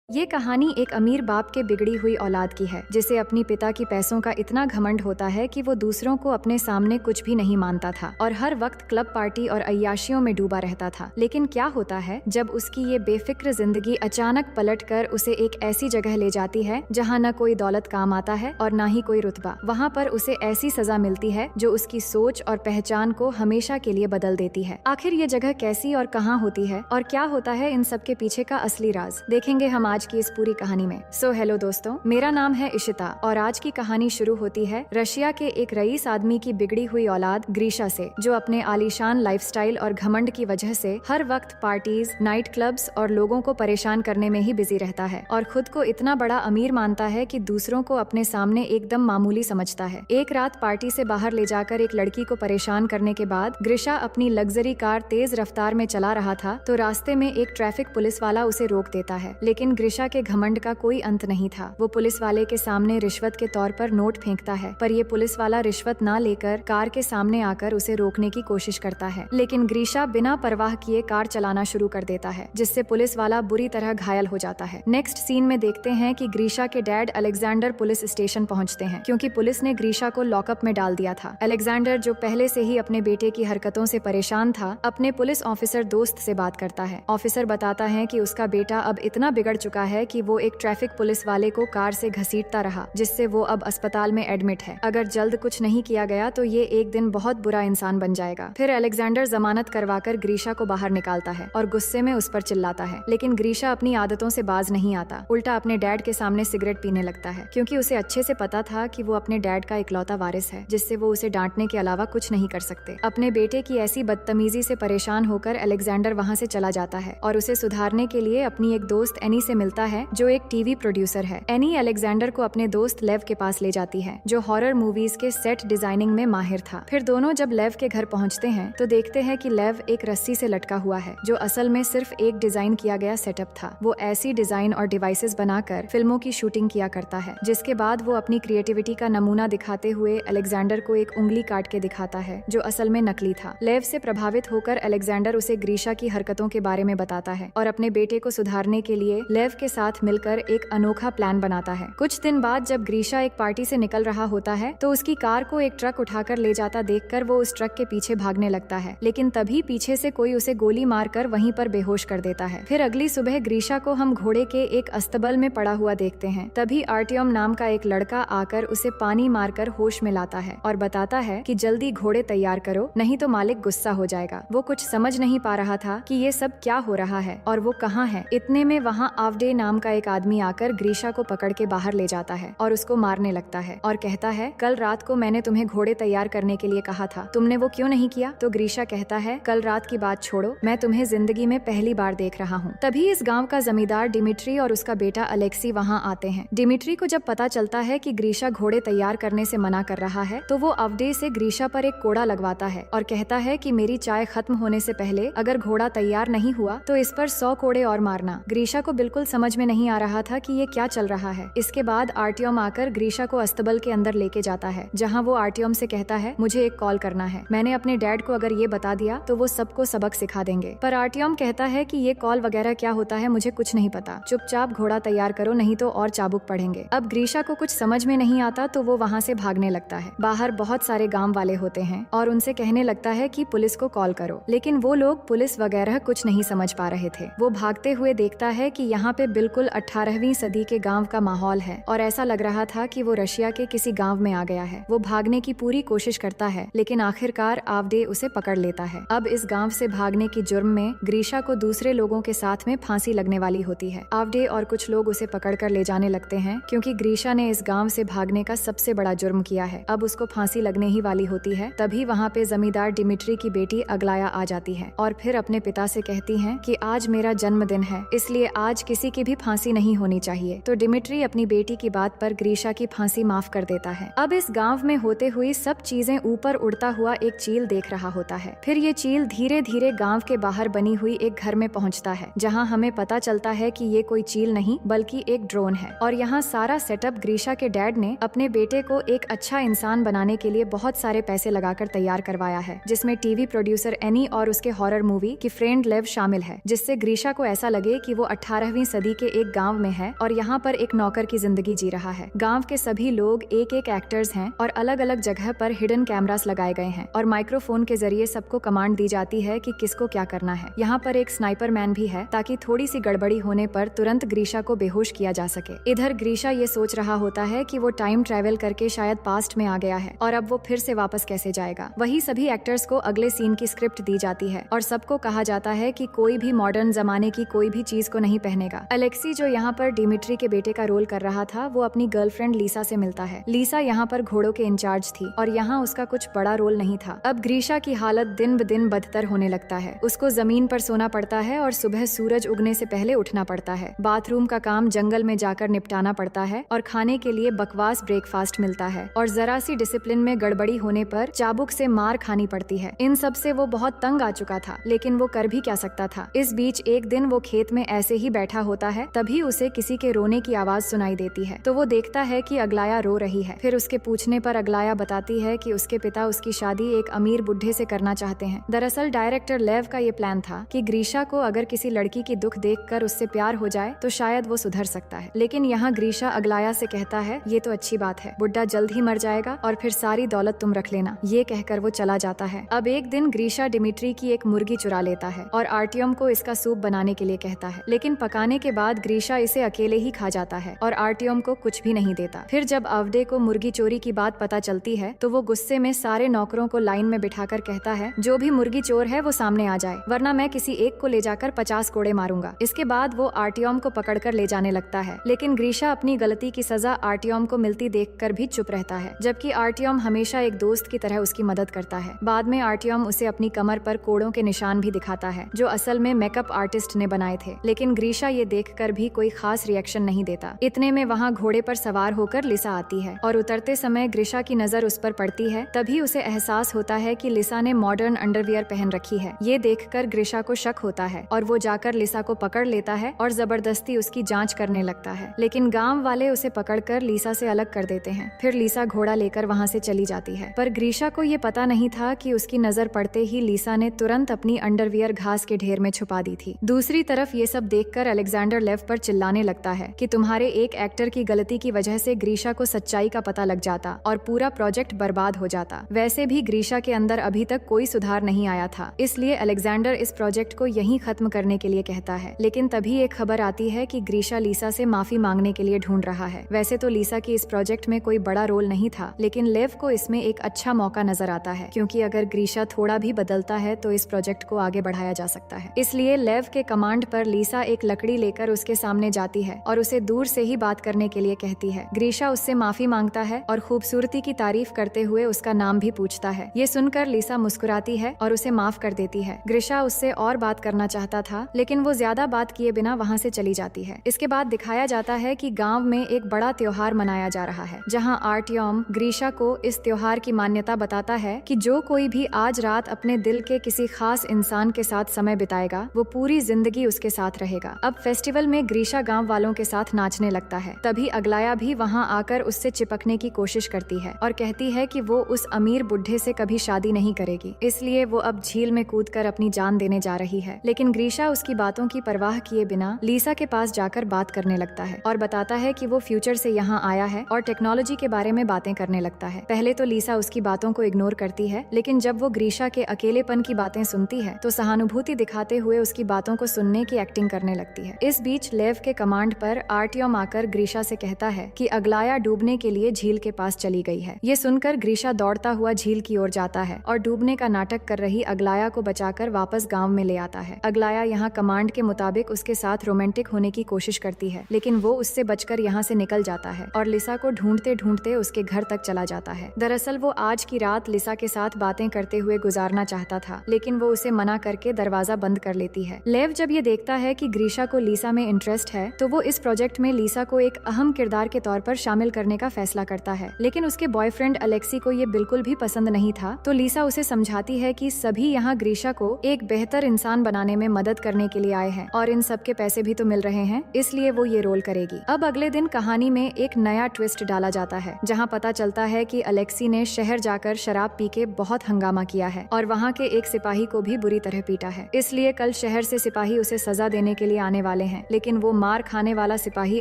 ये कहानी एक अमीर बाप के बिगड़ी हुई औलाद की है, जिसे अपनी पिता की पैसों का इतना घमंड होता है कि वो दूसरों को अपने सामने कुछ भी नहीं मानता था और हर वक्त क्लब पार्टी और अय्याशियों में डूबा रहता था। लेकिन क्या होता है जब उसकी ये बेफिक्र जिंदगी अचानक पलटकर उसे एक ऐसी जगह ले जाती है जहाँ न कोई दौलत काम आता है और न ही कोई रुतबा। वहाँ पर उसे ऐसी सजा मिलती है जो उसकी सोच और पहचान को हमेशा के लिए बदल देती है। आखिर ये जगह कैसी और कहाँ होती है और क्या होता है इन सब के पीछे का असली राज, देखेंगे हम आज की इस पूरी कहानी में। हेलो दोस्तों, मेरा नाम है इशिता और आज की कहानी शुरू होती है रशिया के एक रईस आदमी की बिगड़ी हुई औलाद ग्रीशा से, जो अपने आलीशान लाइफस्टाइल और घमंड की वजह से हर वक्त पार्टीज, नाइट क्लब्स और लोगों को परेशान करने में ही बिजी रहता है और खुद को इतना बड़ा अमीर मानता है कि दूसरों को अपने सामने एकदम मामूली समझता है। एक रात पार्टी से बाहर ले जाकर एक लड़की को परेशान करने के बाद ग्रीशा अपनी लग्जरी कार तेज रफ्तार में चला रहा था तो रास्ते में एक ट्रैफिक पुलिस वाला उसे रोक देता है। लेकिन ग्रीशा के घमंड का कोई अंत नहीं था। वो पुलिस वाले के सामने रिश्वत के तौर पर नोट फेंकता है, पर ये पुलिस वाला रिश्वत ना लेकर कार के सामने आकर उसे रोकने की कोशिश करता है। लेकिन ग्रीशा बिना परवाह किए कार चलाना शुरू कर देता है, जिससे पुलिस वाला बुरी तरह घायल हो जाता है। नेक्स्ट सीन में देखते हैं कि ग्रीशा के डैड अलेक्जेंडर पुलिस स्टेशन पहुंचते हैं, क्योंकि पुलिस ने ग्रीशा को लॉकअप में डाल दिया था। अलेक्जेंडर, जो पहले से ही अपने बेटे की हरकतों से परेशान था, अपने पुलिस ऑफिसर दोस्त से बात करता है। ऑफिसर बताता है कि उसका बेटा अब इतना बिगड़ चुका है कि वो एक ट्रैफिक पुलिस वाले को कार से घसीटता रहा, जिससे वो अब अस्पताल में एडमिट है। अगर जल्द कुछ नहीं किया गया तो ये एक दिन बहुत बुरा इंसान बन जाएगा। फिर अलेक्जेंडर जमानत करवाकर ग्रीशा को बाहर निकालता है और गुस्से में उस पर चिल्लाता है। लेकिन ग्रीशा अपनी आदतों से बाज नहीं आता, उल्टा अपने डैड के सामने सिगरेट पीने लगता है, क्योंकि उसे अच्छे से पता था कि वो अपने डैड का इकलौता वारिस है, जिससे वो उसे डांटने के अलावा कुछ नहीं कर सकते। अपने बेटे की ऐसी बदतमीजी से परेशान होकर अलेक्जेंडर वहाँ से चला जाता है और उसे सुधारने के लिए अपनी एक दोस्त एनी से मिलता है, जो एक टीवी प्रोड्यूसर है। एनी अलेक्जेंडर को अपने दोस्त लेव के पास ले जाती है, जो हॉरर मूवीज के सेट डिजाइनिंग में माहिर था। फिर दोनों जब लेव के घर पहुंचते हैं तो देखते हैं कि लेव एक रस्सी से लटका हुआ है, जो असल में सिर्फ एक डिजाइन किया गया सेटअप था। वो ऐसी डिजाइन और डिवाइसेस बनाकर फिल्मों की शूटिंग किया करता है, जिसके बाद वो अपनी क्रिएटिविटी का नमूना दिखाते हुए अलेक्जेंडर को एक उंगली काट के दिखाता है, जो असल में नकली था। लेव से प्रभावित होकर अलेक्जेंडर उसे ग्रीशा की हरकतों के बारे में बताता है और अपने बेटे को सुधारने के लिए लेव के साथ मिलकर एक अनोखा प्लान बनाता है। कुछ दिन बाद जब ग्रीशा एक पार्टी से निकल रहा होता है तो उसकी कार को एक ट्रक उठाकर ले जाता देखकर वो उस ट्रक के पीछे भागने लगता है, लेकिन तभी पीछे से कोई उसे गोली मारकर वहीं पर बेहोश कर देता है। फिर अगली सुबह ग्रीशा को हम घोड़े के एक अस्तबल में पड़ा हुआ देखते हैं। तभी आर्टियम नाम का एक लड़का आकर उसे पानी मारकर होश में लाता है और बताता है कि जल्दी घोड़े तैयार करो, नहीं तो मालिक गुस्सा हो जाएगा। वो कुछ समझ नहीं पा रहा था कि ये सब क्या हो रहा है और वो कहाँ है। इतने में वहाँ आवडे नाम का एक आदमी आकर ग्रीशा को पकड़ के बाहर ले जाता है और उसको मारने लगता है और कहता है, कल रात को मैंने तुम्हें घोड़े तैयार करने के लिए कहा था, तुमने वो क्यों नहीं किया? तो ग्रीशा कहता है, कल रात की बात छोड़ो, मैं तुम्हें जिंदगी में पहली बार देख रहा हूँ। तभी इस गाँव का जमींदार डिमिट्री और उसका बेटा अलेक्सी वहाँ आते हैं। डिमिट्री को जब पता चलता है कि ग्रीशा घोड़े तैयार करने से मना कर रहा है तो वो अवडे से ग्रीशा पर एक कोड़ा लगवाता है और कहता है कि मेरी चाय खत्म होने से पहले अगर घोड़ा तैयार नहीं हुआ तो इस पर 100 कोड़े और मारना। ग्रीशा को बिल्कुल समझ में नहीं आ रहा था कि ये क्या चल रहा है। इसके बाद आर्टियम आकर ग्रीशा को अस्तबल के अंदर लेके जाता है, जहाँ वो आर्टियम से कहता है, मुझे एक कॉल करना है, मैंने अपने डैड को अगर ये बता दिया तो वो सबको सबक सिखा देंगे। पर आर्टियम कहता है कि ये कॉल वगैरह क्या होता है मुझे कुछ नहीं पता, चुपचाप घोड़ा तैयार करो नहीं तो और चाबुक पड़ेंगे। अब ग्रीशा को कुछ समझ में नहीं आता तो वो वहाँ से भागने लगता है। बाहर बहुत सारे गाँव वाले होते हैं और उनसे कहने लगता है कि पुलिस को कॉल करो, लेकिन वो लोग पुलिस वगैरह कुछ नहीं समझ पा रहे थे। वो भागते हुए देखता है कि यहाँ पे बिल्कुल 18वीं सदी के गांव का माहौल है और ऐसा लग रहा था कि वो रशिया के किसी गांव में आ गया है। वो भागने की पूरी कोशिश करता है, लेकिन आखिरकार आवडे उसे पकड़ लेता है। अब इस गांव से भागने की जुर्म में ग्रीशा को दूसरे लोगों के साथ में फांसी लगने वाली होती है। आवडे और कुछ लोग उसे पकड़कर ले जाने लगते हैं, क्योंकि ग्रीशा ने इस गाँव से भागने का सबसे बड़ा जुर्म किया है। अब उसको फांसी लगने ही वाली होती है। तभी वहाँ पे जमींदार डिमिट्री की बेटी अगलाया आ जाती है और फिर अपने पिता से कहती है कि आज मेरा जन्मदिन है, इसलिए आज किसी की भी फांसी नहीं होनी चाहिए। तो डिमिट्री अपनी बेटी की बात पर ग्रीशा की फांसी माफ कर देता है। अब इस गांव में होते हुए सब चीजें ऊपर उड़ता हुआ एक चील देख रहा होता है। फिर ये चील धीरे धीरे गांव के बाहर बनी हुई एक घर में पहुंचता है, जहां हमें पता चलता है कि ये कोई चील नहीं बल्कि एक ड्रोन है। और यहाँ सारा सेटअप ग्रीशा के डैड ने अपने बेटे को एक अच्छा इंसान बनाने के लिए बहुत सारे पैसे लगाकर तैयार करवाया है, जिसमें टीवी प्रोड्यूसर एनी और उसके हॉरर मूवी की फ्रेंड लेव शामिल है, जिससे ग्रीशा को ऐसा लगे कि वो 18वीं सदी के एक गांव में है और यहाँ पर एक नौकर की जिंदगी जी रहा है। गांव के सभी लोग एक एक एक्टर्स हैं और अलग अलग जगह पर हिडन कैमरास लगाए गए हैं और माइक्रोफोन के जरिए सबको कमांड दी जाती है कि किसको क्या करना है। यहाँ पर एक स्नाइपर मैन भी है ताकि थोड़ी सी गड़बड़ी होने पर तुरंत ग्रीशा को बेहोश किया जा सके। इधर ग्रीशा ये सोच रहा होता है कि वो टाइम ट्रेवल करके शायद पास्ट में आ गया है और अब वो फिर से वापस कैसे जाएगा। वही सभी एक्टर्स को अगले सीन की स्क्रिप्ट दी जाती है और सबको कहा जाता है कि कोई भी मॉडर्न जमाने की कोई भी चीज को नहीं पहनेगा। अलेक्सी जो यहाँ पर डिमिट्री के बेटे का रोल कर रहा था वो अपनी गर्लफ्रेंड लीसा से मिलता है। लीसा यहाँ पर घोड़ों के इंचार्ज थी और यहाँ उसका कुछ बड़ा रोल नहीं था। अब ग्रीशा की हालत दिन ब दिन बदतर होने लगता है। उसको जमीन पर सोना पड़ता है और सुबह सूरज उगने से पहले उठना पड़ता है। बाथरूम का काम जंगल में जाकर निपटाना पड़ता है और खाने के लिए बकवास ब्रेकफास्ट मिलता है और जरा सी डिसिप्लिन में गड़बड़ी होने पर चाबुक से मार खानी पड़ती है। इन सब से वो बहुत तंग आ चुका था, लेकिन वो कर भी क्या सकता था। इस बीच एक दिन वो खेत में ऐसे ही बैठा होता है, तभी उसे किसी के रोने की आवाज सुनाई देती है। तो वो देखता है कि अगलाया रो रही है। फिर उसके पूछने पर अगलाया बताती है कि उसके पिता उसकी शादी एक अमीर बुढ़े से करना चाहते हैं। दरअसल डायरेक्टर लेव का ये प्लान था कि ग्रीशा को अगर किसी लड़की की दुख देखकर उससे प्यार हो जाए तो शायद वो सुधर सकता है। लेकिन यहाँ ग्रीशा अगलाया से कहता है ये तो अच्छी बात है, बुड्ढा जल्द ही मर जाएगा और फिर सारी दौलत तुम रख लेना। ये कहकर वो चला जाता है। अब एक दिन ग्रीशा डिमिट्री की एक मुर्गी चुरा लेता है और आर्टियम को इसका सूप बनाने के लिए कहता है, लेकिन पकाने के बाद ग्रीशा इसे अकेले ही खा जाता है और आर्टियम को कुछ भी नहीं देता। फिर जब अवडे को मुर्गी चोरी की बात पता चलती है तो वो गुस्से में सारे नौकरों को लाइन में बिठाकर कहता है जो भी मुर्गी चोर है वो सामने आ जाए, वरना मैं किसी एक को ले जाकर 50 कोड़े मारूंगा। इसके बाद वो आर्टियम को पकड़कर ले जाने लगता है, लेकिन ग्रीशा अपनी गलती की सजा आर्टियम को मिलती देखकर भी चुप रहता है, जबकि आर्टियम हमेशा एक दोस्त की तरह उसकी मदद करता है। बाद में आर्टियम उसे अपनी कमर पर कोड़ों के निशान भी दिखाता है जो असल में मेकअप आर्टिस्ट ने बनाए थे, लेकिन ग्रीशा ये देखकर भी कोई खास रिएक्शन नहीं देता। इतने में वहाँ घोड़े पर सवार होकर लिसा आती है और उतरते समय ग्रीशा की नजर उस पर पड़ती है। तभी उसे एहसास होता है कि लिसा ने मॉडर्न अंडरवियर पहन रखी है। ये देखकर ग्रीशा को शक होता है और वो जाकर लिसा को पकड़ लेता है और जबरदस्ती उसकी जांच करने लगता है, लेकिन गांव वाले उसे पकड़कर लिसा से अलग कर देते हैं। फिर लिसा घोड़ा लेकर वहाँ से चली जाती है, पर ग्रीशा को ये पता नहीं था कि उसकी नजर पड़ते ही लिसा ने तुरंत अपनी अंडरवियर घास के ढेर में छुपा दी थी। दूसरी तरफ ये सब देखकर अलेक्जेंडर लेव पर चिल्लाने लगता है कि तुम्हारे एक एक्टर की गलती की वजह से ग्रीशा को सच्चाई का पता लग जाता और पूरा प्रोजेक्ट बर्बाद हो जाता। वैसे भी ग्रीशा के अंदर अभी तक कोई सुधार नहीं आया था, इसलिए अलेक्जेंडर इस प्रोजेक्ट को यहीं खत्म करने के लिए कहता है। लेकिन तभी एक खबर आती है कि ग्रीशा लिसा से माफी मांगने के लिए ढूंढ रहा है। वैसे तो लिसा की इस प्रोजेक्ट में कोई बड़ा रोल नहीं था, लेकिन लेव को इसमें एक अच्छा मौका नजर आता है, क्योंकि अगर ग्रीशा थोड़ा भी बदलता है तो इस प्रोजेक्ट को आगे बढ़ाया जा सकता है। इसलिए लेव के कमांड पर लिसा एक लकड़ी लेकर उसके सामने जाती है और उसे दूर से ही बात करने के लिए कहती है। ग्रीशा उससे माफी मांगता है और खूबसूरती की तारीफ करते हुए उसका नाम भी पूछता है। ये सुनकर लिसा मुस्कुराती है और उसे माफ कर देती है। ग्रीशा उससे और बात करना चाहता था, लेकिन वो ज्यादा बात किए बिना वहाँ से चली जाती है। इसके बाद दिखाया जाता है कि गांव में एक बड़ा त्योहार मनाया जा रहा है, जहां आर्टियम ग्रीशा को इस त्योहार की मान्यता बताता है कि जो कोई भी आज रात अपने दिल के किसी खास इंसान के साथ समय बिताएगा वो पूरी जिंदगी उसके साथ रहेगा। अब फेस्टिवल में ग्रीशा गांव वालों के साथ नाचने लगता है। तभी अगलाया भी वहां आकर उससे चिपकने की कोशिश करती है और कहती है कि वो उस अमीर बुढ़े से कभी शादी नहीं करेगी, इसलिए वो अब झील में कूदकर अपनी जान देने जा रही है। लेकिन ग्रीशा उसकी बातों की परवाह किए बिना लिसा के पास जाकर बात करने लगता है और बताता है कि वो फ्यूचर से यहाँ आया है और टेक्नोलॉजी के बारे में बातें करने लगता है। पहले तो लिसा उसकी बातों को इग्नोर करती है, लेकिन जब वो ग्रीशा के अकेलेपन की बातें सुनती है तो सहानुभूति दिखाते हुए उसकी बातों को सुनने की एक्टिंग करने लगती है। इस बीच लेव के कमांड पर आर्टियम आकर ग्रीशा से कहता है कि अगलाया डूबने के लिए झील के पास चली गई है। ये सुनकर ग्रीशा दौड़ता हुआ झील की ओर जाता है और डूबने का नाटक कर रही अगलाया को बचाकर वापस गांव में ले आता है। अगलाया यहाँ कमांड के मुताबिक उसके साथ रोमांटिक होने की कोशिश करती है, लेकिन वो उससे बचकर यहाँ से निकल जाता है और लिसा को ढूंढते ढूंढते उसके घर तक चला जाता है। दरअसल वो आज की रात लिसा के साथ बातें करते हुए गुजारना चाहता था, लेकिन वो उसे मना करके दरवाजा बंद कर लेती है। लेव जब ये देखता है कि ग्रीशा को लिसा में इंटरेस्ट है तो वो इस प्रोजेक्ट में लिसा को एक अहम किरदार के तौर पर शामिल करने का फैसला करता है। लेकिन उसके बॉयफ्रेंड अलेक्सी को ये बिल्कुल भी पसंद नहीं था, तो लिसा उसे समझाती है कि सभी यहाँ ग्रीशा को एक बेहतर इंसान बनाने में मदद करने के लिए आए हैं और इन सब के पैसे भी तो मिल रहे हैं, इसलिए वो ये रोल करेगी। अब अगले दिन कहानी में एक नया ट्विस्ट डाला जाता है, जहाँ पता चलता है कि अलेक्सी ने शहर जाकर शराब पी के बहुत हंगामा किया है और वहाँ के एक सिपाही को भी बुरी तरह पीटा है। इसलिए कल शहर से सिपाही उसे सजा देने के लिए आने वाले वाले हैं, लेकिन वो मार खाने वाला सिपाही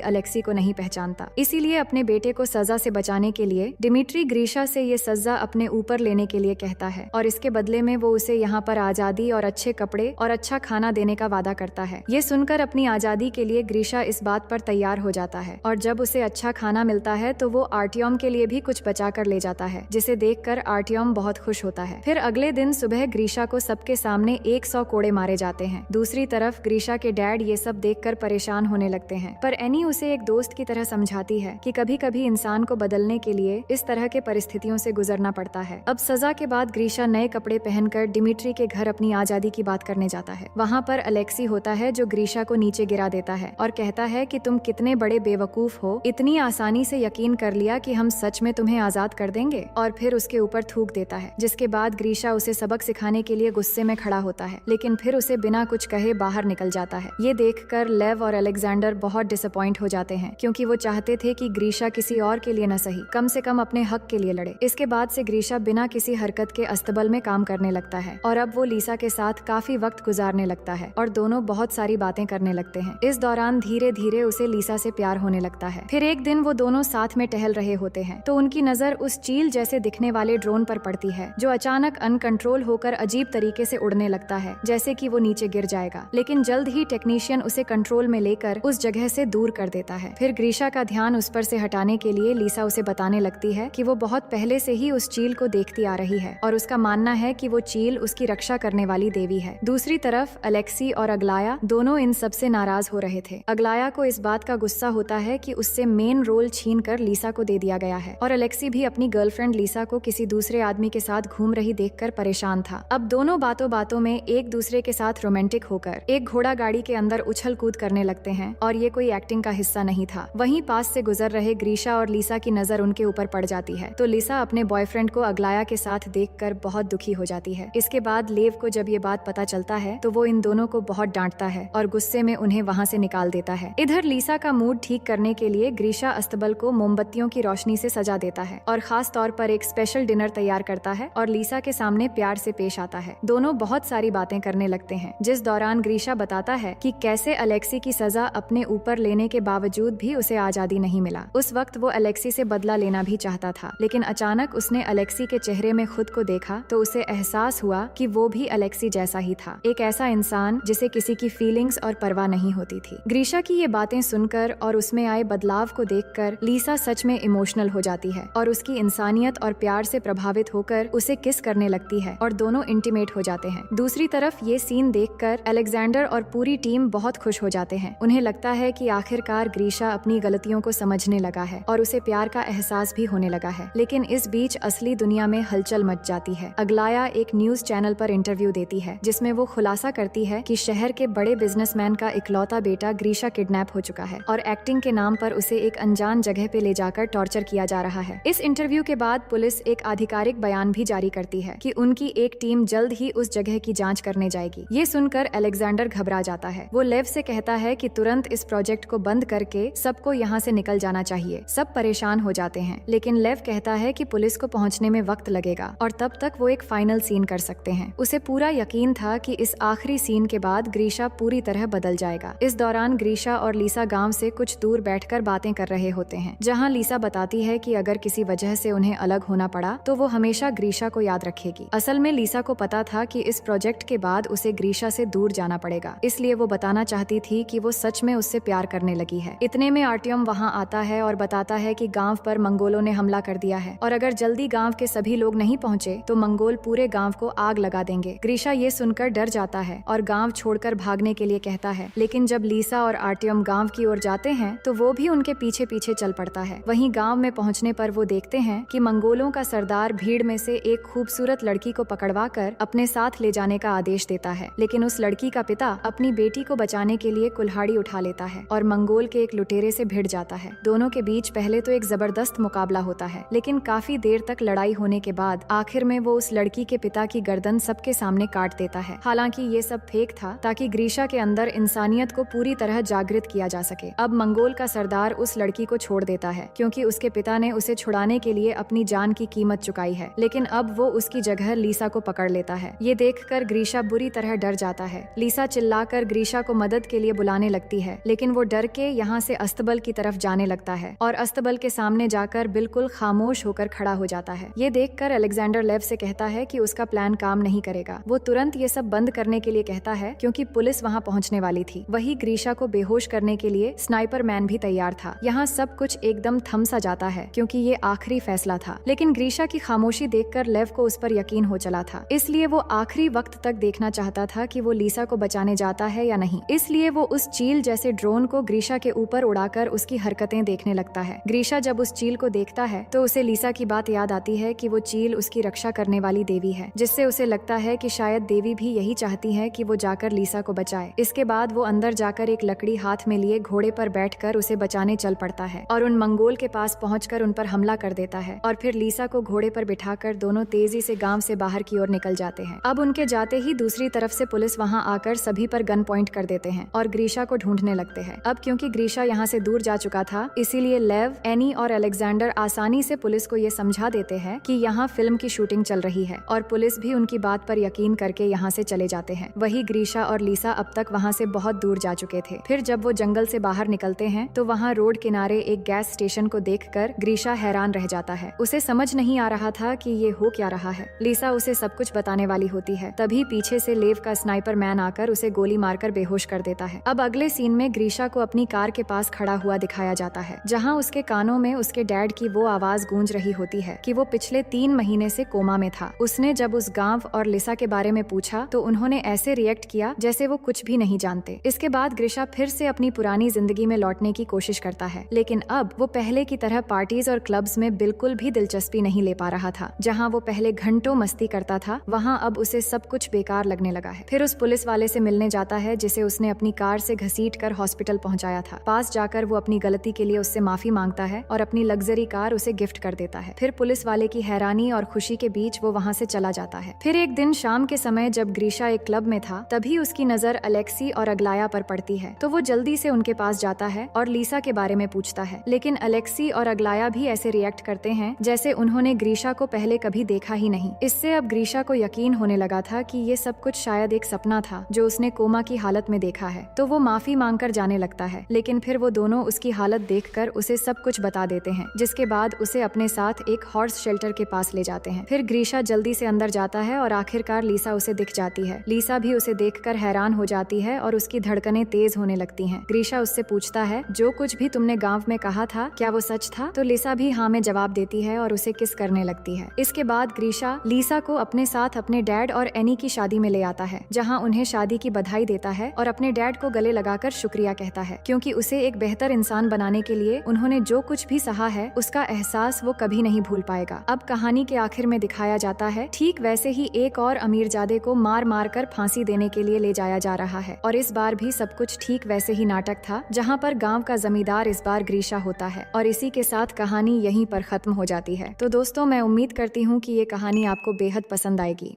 अलेक्सी को नहीं पहचानता। इसीलिए अपने बेटे को सजा से बचाने के लिए डिमिट्री ग्रीशा से ये सजा अपने ऊपर लेने के लिए कहता है और इसके बदले में वो उसे यहाँ पर आजादी और अच्छे कपड़े और अच्छा खाना देने का वादा करता है। ये सुनकर अपनी आजादी के लिए ग्रीशा इस बात पर तैयार हो जाता है और जब उसे अच्छा खाना मिलता है तो वो आर्टियम के लिए भी कुछ बचा कर ले जाता है, जिसे देखकर आर्टियम बहुत खुश होता है। फिर अगले दिन सुबह ग्रीशा को सबके सामने 100 कोड़े मारे जाते हैं। दूसरी तरफ ग्रीशा के डैड ये सब देखकर परेशान होने लगते हैं, पर एनी उसे एक दोस्त की तरह समझाती है कि कभी कभी इंसान को बदलने के लिए इस तरह के परिस्थितियों से गुजरना पड़ता है। अब सजा के बाद ग्रीशा नए कपड़े पहनकर डिमिट्री के घर अपनी आजादी की बात करने जाता है। वहाँ पर अलेक्सी होता है जो ग्रीशा को नीचे गिरा देता है और कहता है कि तुम कितने बड़े बेवकूफ हो, इतनी आसानी से यकीन कर लिया कि हम सच में तुम्हें आजाद कर देंगे, और फिर उसके ऊपर थूक देता है। जिसके बाद ग्रीशा उसे सबक सिखाने के लिए गुस्से में खड़ा होता है, लेकिन फिर उसे बिना कुछ कहे बाहर निकल जाता है। ये देखकर लेव और अलेक्जेंडर बहुत डिसअपॉइंट हो जाते हैं, क्योंकि वो चाहते थे कि ग्रीशा किसी और के लिए न सही, कम से कम अपने हक के लिए लड़े। इसके बाद से ग्रीशा बिना किसी हरकत के अस्तबल में काम करने लगता है और अब वो लीसा के साथ काफी वक्त गुजारने लगता है और दोनों बहुत सारी बातें करने लगते हैं। इस दौरान धीरे धीरे उसे लीसा से प्यार होने लगता है। फिर एक दिन वो दोनों साथ में टहल रहे होते हैं तो उनकी नजर उस चील जैसे दिखने वाले ड्रोन पर पड़ती है, जो अचानक अनकंट्रोल होकर अजीब तरीके से उड़ने लगता है, जैसे कि वो नीचे गिर जाएगा। लेकिन जल्द ही टेक्नीशियन उसे कंट्रोल में लेकर उस जगह से दूर कर देता है। फिर ग्रीशा का ध्यान उस पर से हटाने के लिए लीसा उसे बताने लगती है कि वो बहुत पहले से ही उस चील को देखती आ रही है और उसका मानना है कि वो चील उसकी रक्षा करने वाली देवी है। दूसरी तरफ अलेक्सी और अगलाया दोनों इन सब से नाराज हो रहे थे। अगलाया को इस बात का गुस्सा होता है कि उससे मेन रोल छीनकर लीसा को दे दिया गया है और अलेक्सी भी अपनी गर्लफ्रेंड लीसा को किसी दूसरे आदमी के साथ घूम रही देखकर परेशान था। अब दोनों बातों बातों में एक दूसरे के साथ रोमांटिक होकर एक घोड़ा गाड़ी के अंदर उछल कूद करने लगते हैं और ये कोई एक्टिंग का हिस्सा नहीं था। वहीं पास से गुजर रहे ग्रीशा और लीसा की नजर उनके ऊपर पड़ जाती है तो लीसा अपने बॉयफ्रेंड को अगलाया के साथ देखकर बहुत दुखी हो जाती है। इसके बाद लेव को जब ये बात पता चलता है तो वो इन दोनों को बहुत डांटता है और गुस्से में उन्हें वहाँ से निकाल देता है। इधर लीसा का मूड ठीक करने के लिए ग्रीशा अस्तबल को मोमबत्तियों की रोशनी से सजा देता है और खास तौर पर एक स्पेशल डिनर तैयार करता है और लीसा के सामने प्यार से पेश आता है। दोनों बहुत सारी बातें करने लगते हैं, जिस दौरान ग्रीशा बताता है कि कैसे अलेक्सी की सजा अपने ऊपर लेने के बावजूद भी उसे आजादी नहीं मिला। उस वक्त वो अलेक्सी से बदला लेना भी चाहता था, लेकिन अचानक उसने अलेक्सी के चेहरे में खुद को देखा तो उसे एहसास हुआ कि वो भी अलेक्सी जैसा ही था, एक ऐसा इंसान जिसे किसी की फीलिंग्स और परवाह नहीं होती थी। ग्रीशा की ये बातें सुनकर और उसमें आए बदलाव को देखकर लीसा सच में इमोशनल हो जाती है और उसकी इंसानियत और प्यार से प्रभावित होकर उसे किस करने लगती है और दोनों इंटीमेट हो जाते हैं। दूसरी तरफ ये सीन देखकर अलेक्जेंडर और पूरी टीम बहुत खुश हो जाते हैं। उन्हें लगता है कि आखिरकार ग्रीशा अपनी गलतियों को समझने लगा है और उसे प्यार का एहसास भी होने लगा है। लेकिन इस बीच असली दुनिया में हलचल मच जाती है। अगलाया एक न्यूज चैनल पर इंटरव्यू देती है जिसमें वो खुलासा करती है कि शहर के बड़े बिजनेसमैन का इकलौता बेटा ग्रीशा किडनैप हो चुका है और एक्टिंग के नाम पर उसे एक अनजान जगह पे ले जाकर टॉर्चर किया जा रहा है। इस इंटरव्यू के बाद पुलिस एक आधिकारिक बयान भी जारी करती है कि उनकी एक टीम जल्द ही उस जगह की जांच करने जाएगी। ये सुनकर अलेक्जेंडर घबरा जाता है। वो लेव से कहता है कि तुरंत इस प्रोजेक्ट को बंद करके सबको यहाँ से निकल जाना चाहिए। सब परेशान हो जाते हैं, लेकिन लेव कहता है कि पुलिस को पहुँचने में वक्त लगेगा और तब तक वो एक फाइनल सीन कर सकते हैं। उसे पूरा यकीन था कि इस आखिरी सीन के बाद ग्रीशा पूरी तरह बदल जाएगा। इस दौरान ग्रीशा और लीसा गांव से कुछ दूर बैठकर बातें कर रहे होते हैं, जहां लीसा बताती है कि अगर किसी वजह से उन्हें अलग होना पड़ा तो वो हमेशा ग्रीशा को याद रखेगी। असल में लीसा को पता था कि इस प्रोजेक्ट के बाद उसे ग्रीशा से दूर जाना पड़ेगा, इसलिए वो बताना चाहती थी कि वो सच में उससे प्यार करने लगी है। इतने में आर्टियम वहाँ आता है और बताता है कि गाँव पर मंगोलों ने हमला कर दिया है और अगर जल्दी गाँव के सभी लोग नहीं पहुँचे तो मंगोल पूरे गाँव को आग लगा देंगे। ग्रीशा ये सुनकर डर जाता है और गाँव छोड़कर भागने के लिए कहता है, लेकिन जब लीसा और आर्टियम गाँव की ओर जाते हैं तो वो भी उनके पीछे पीछे चल पड़ता है। वहीं गाँव में पहुँचने पर वो देखते हैं कि मंगोलों का सरदार भीड़ में से एक खूबसूरत लड़की को पकड़वा कर अपने साथ ले जाने का आदेश देता है, लेकिन उस लड़की का पिता अपनी बेटी को बचाने के लिए कुल्हाड़ी उठा लेता है और मंगोल के एक लुटेरे से भिड़ जाता है। दोनों के बीच पहले तो एक जबरदस्त मुकाबला होता है, लेकिन काफी देर तक लड़ाई होने के बाद आखिर में वो उस लड़की के पिता की गर्दन सबके सामने काट देता है। हालांकि ये सब फेक था ताकि ग्रीशा के अंदर इंसानियत को पूरी तरह जागृत किया जा सके। अब मंगोल का सरदार उस लड़की को छोड़ देता है क्योंकि उसके पिता ने उसे छुड़ाने के लिए अपनी जान की कीमत चुकाई है, लेकिन अब वो उसकी जगह लीसा को पकड़ लेता है। ये देखकर ग्रीशा बुरी तरह डर जाता है। लीसा चिल्लाकर ग्रीशा को मदद के लिए बुलाने लगती है, लेकिन वो डर के यहाँ से अस्तबल की तरफ जाने लगता है और अस्तबल के सामने जाकर बिल्कुल खामोश होकर खड़ा हो जाता है। ये देखकर अलेक्जेंडर लेव से कहता है कि उसका प्लान काम नहीं करेगा। वो तुरंत ये सब बंद करने के लिए कहता है क्योंकि पुलिस वहाँ पहुँचने वाली थी। वही ग्रीशा को बेहोश करने के लिए स्नाइपर मैन भी तैयार था। यहाँ सब कुछ एकदम थम सा जाता है क्योंकि ये आखिरी फैसला था। लेकिन ग्रीशा की खामोशी देखकर लेव को उस पर यकीन हो चला था, इसलिए वो आखिरी वक्त तक देखना चाहता था कि वो लीसा को बचाने जाता है या नहीं। इसलिए वो उस चील जैसे ड्रोन को ग्रीशा के ऊपर उड़ाकर उसकी हरकतें देखने लगता है। ग्रीशा जब उस चील को देखता है तो उसे लीसा की बात याद आती है कि वो चील उसकी रक्षा करने वाली देवी है, जिससे उसे लगता है कि शायद देवी भी यही चाहती है कि वो जाकर लीसा को बचाए। इसके बाद वो अंदर जाकर एक लकड़ी हाथ में लिए घोड़े पर बैठकर उसे बचाने चल पड़ता है और उन मंगोल के पास पहुंचकर उन पर हमला कर देता है और फिर लीसा को घोड़े पर बिठाकर दोनों तेजी से गांव से बाहर की ओर निकल जाते हैं। अब उनके जाते ही दूसरी तरफ से पुलिस वहां आकर सभी पर गन पॉइंट कर देते हैं और ग्रीशा को ढूंढने लगते हैं। अब क्योंकि ग्रीशा यहाँ से दूर जा चुका था, इसीलिए लेव, एनी और अलेक्जेंडर आसानी से पुलिस को ये समझा देते हैं कि यहाँ फिल्म की शूटिंग चल रही है और पुलिस भी उनकी बात पर यकीन करके यहाँ से चले जाते हैं। वही ग्रीशा और लीसा अब तक वहाँ से बहुत दूर जा चुके थे। फिर जब वो जंगल से बाहर निकलते हैं तो वहाँ रोड किनारे एक गैस स्टेशन को देखकर ग्रीशा हैरान रह जाता है। उसे समझ नहीं आ रहा था कि ये हो क्या रहा है। लीसा उसे सब कुछ बताने वाली होती है, तभी पीछे से लेव का स्नाइपर मैन आकर उसे गोली मारकर बेहोश कर देता है। अब अगले सीन में ग्रीशा को अपनी कार के पास खड़ा हुआ दिखाया जाता है, जहाँ उसके कानों में उसके डैड की वो आवाज गूंज रही होती है कि वो पिछले 3 महीने से कोमा में था। उसने जब उस गांव और लिसा के बारे में पूछा तो उन्होंने ऐसे रिएक्ट किया जैसे वो कुछ भी नहीं जानते। इसके बाद ग्रीशा फिर से अपनी पुरानी जिंदगी में लौटने की कोशिश करता है, लेकिन अब वो पहले की तरह पार्टीज और क्लब्स में बिल्कुल भी दिलचस्पी नहीं ले पा रहा था। जहाँ वो पहले घंटों मस्ती करता था, वहाँ अब उसे सब कुछ बेकार लगने लगा है। फिर उस पुलिस वाले से मिलने जाता है जिसे उसने अपनी कार से घसीट कर हॉस्पिटल पहुंचाया था। पास जाकर वो अपनी गलती के लिए उससे माफी मांगता है और अपनी लग्जरी कार उसे गिफ्ट कर देता है। फिर पुलिस वाले की हैरानी और खुशी के बीच वो वहाँ से चला जाता है। फिर एक दिन शाम के समय जब ग्रीशा एक क्लब में था, तभी उसकी नजर अलेक्सी और अग्लाया पर पड़ती है, तो वो जल्दी से उनके पास जाता है और लीसा के बारे में पूछता है। लेकिन अलेक्सी और अग्लाया भी ऐसे रिएक्ट करते हैं जैसे उन्होंने ग्रीशा को पहले कभी देखा ही नहीं। इससे अब ग्रीशा को यकीन होने लगा था कि ये सब कुछ शायद एक सपना था जो उसने कोमा की हालत में देखा है, तो वो माफी मांगकर जाने लगता है। लेकिन फिर वो दोनों उसकी हालत देखकर उसे सब कुछ बता देते हैं, जिसके बाद उसे अपने साथ एक हॉर्स शेल्टर के पास ले जाते हैं। फिर ग्रीशा जल्दी से अंदर जाता है और आखिरकार लीसा उसे दिख जाती है। लीसा भी उसे देखकर हैरान हो जाती है और उसकी धड़कनें तेज होने लगती हैं। ग्रीशा उससे पूछता है, जो कुछ भी तुमने गांव में कहा था क्या वो सच था? तो लीसा भी हाँ में जवाब देती है और उसे किस करने लगती है। इसके बाद ग्रीशा लीसा को अपने साथ अपने डैड और एनी की शादी में ले आता है, जहाँ उन्हें शादी की बधाई देता है और अपने डैड को गले लगाकर शुक्रिया कहता है, क्योंकि उसे एक बेहतर इंसान बनाने के लिए उन्होंने जो कुछ भी सहा है उसका एहसास वो कभी नहीं भूल पाएगा। अब कहानी के आखिर में दिखाया जाता है ठीक वैसे ही एक और अमीरजादे को मार मार कर फांसी देने के लिए ले जाया जा रहा है और इस बार भी सब कुछ ठीक वैसे ही नाटक था, जहाँ पर गांव का जमींदार इस बार ग्रीशा होता है और इसी के साथ कहानी यहीं पर खत्म हो जाती है। तो दोस्तों, मैं उम्मीद करती हूँ कि ये कहानी आपको बेहद पसंद आएगी।